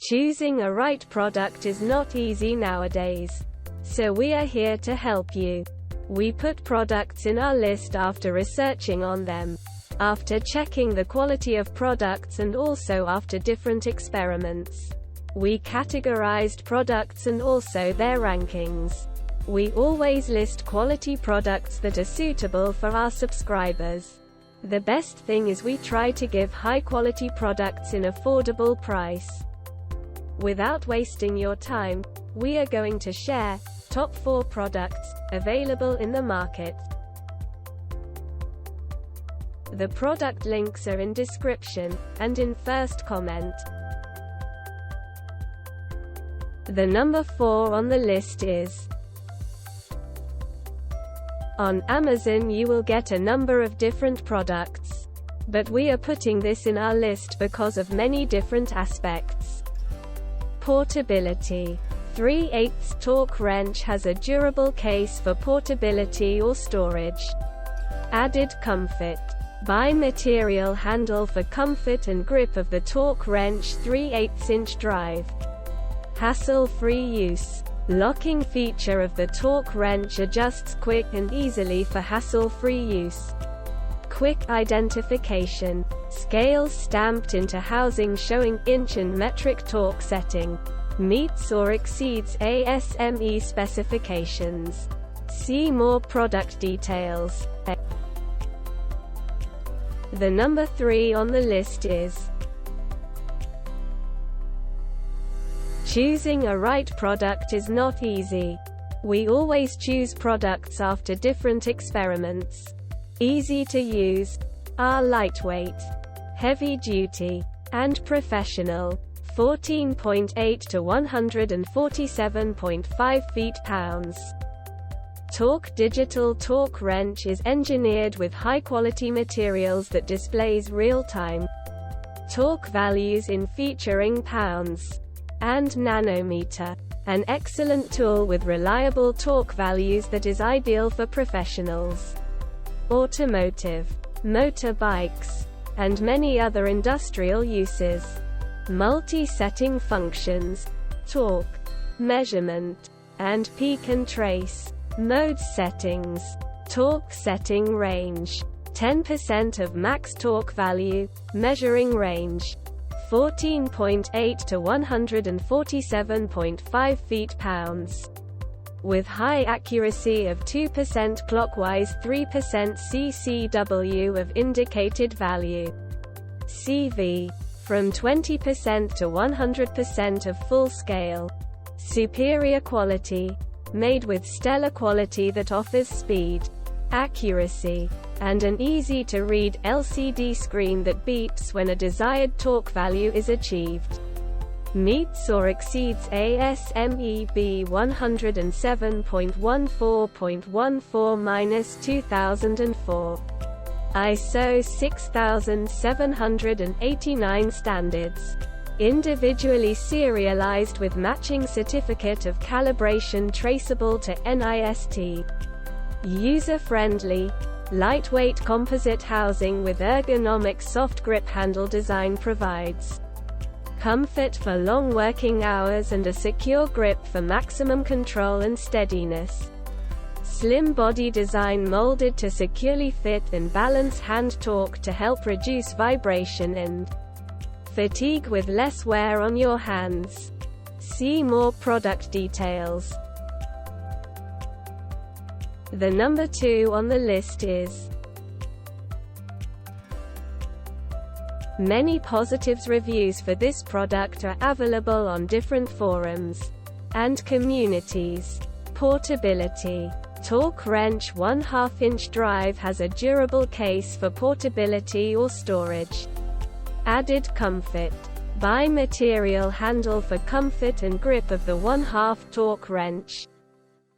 Choosing a right product is not easy nowadays. So we are here to help you. We put products in our list after researching on them, after checking the quality of products, and also after different experiments. We categorized products and also their rankings. We always list quality products that are suitable for our subscribers. The best thing is we try to give high quality products in affordable price. Without wasting your time, we are going to share top 4 products available in the market. The product links are in description and in first comment. The number 4 on the list is on Amazon. You will get a number of different products, but we are putting this in our list because of many different aspects. Portability. 3/8 torque wrench has a durable case for portability or storage. Added comfort. Bi-material handle for comfort and grip of the torque wrench. 3/8-inch drive. Hassle-free use. Locking feature of the torque wrench adjusts quick and easily for hassle-free use. Quick identification. Scales stamped into housing showing inch and metric torque setting. Meets or exceeds ASME specifications. See more product details. The number 3 on the list is choosing a right product is not easy. We always choose products after different experiments. Easy to use, are lightweight, heavy duty, and professional. 14.8 to 147.5 feet-pounds. Torque digital torque wrench is engineered with high-quality materials that displays real-time torque values in featuring pounds and nanometer. An excellent tool with reliable torque values that is ideal for professionals, automotive, motorbikes, and many other industrial uses. Multi-setting functions, torque, measurement, and peak and trace. Mode settings, torque setting range, 10% of max torque value, measuring range, 14.8 to 147.5 feet-pounds. With high accuracy of 2% clockwise, 3% CCW of indicated value. CV. From 20% to 100% of full scale. Superior quality. Made with stellar quality that offers speed, accuracy, and an easy-to-read LCD screen that beeps when a desired torque value is achieved. Meets or exceeds ASME B 107.14.14-2004, ISO 6789 standards. Individually serialized with matching certificate of calibration traceable to NIST. User-friendly, lightweight composite housing with ergonomic soft grip handle design provides comfort for long working hours and a secure grip for maximum control and steadiness. Slim body design molded to securely fit and balance hand torque to help reduce vibration and fatigue with less wear on your hands. See more product details. The number 2 on the list is many positives. Reviews for this product are available on different forums and communities. Portability. Torque wrench 1/2-inch drive has a durable case for portability or storage. Added comfort. Bi-material handle for comfort and grip of the 1/2 torque wrench.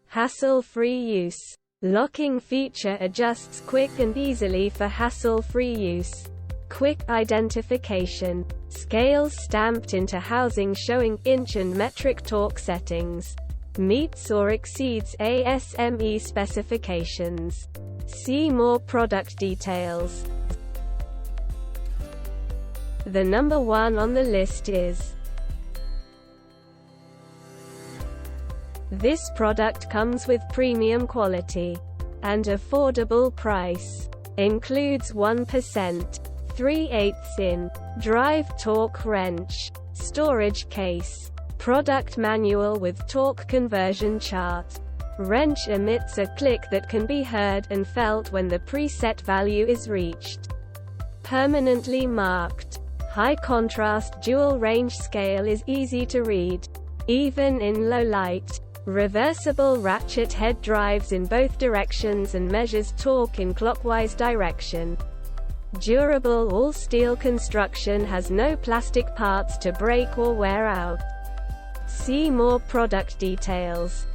Hassle-free use. Locking feature adjusts quick and easily for hassle-free use. Quick identification. Scales stamped into housing showing inch and metric torque settings. Meets or exceeds ASME specifications. See more product details. The number 1 on the list is This product comes with premium quality and affordable price. Includes 1%, 3/8 in drive torque wrench, storage case, product manual with torque conversion chart. Wrench emits a click that can be heard and felt when the preset value is reached. Permanently marked. High contrast dual range scale is easy to read, even in low light. Reversible ratchet head drives in both directions and measures torque in clockwise direction. Durable all-steel construction, has no plastic parts to break or wear out. See more product details.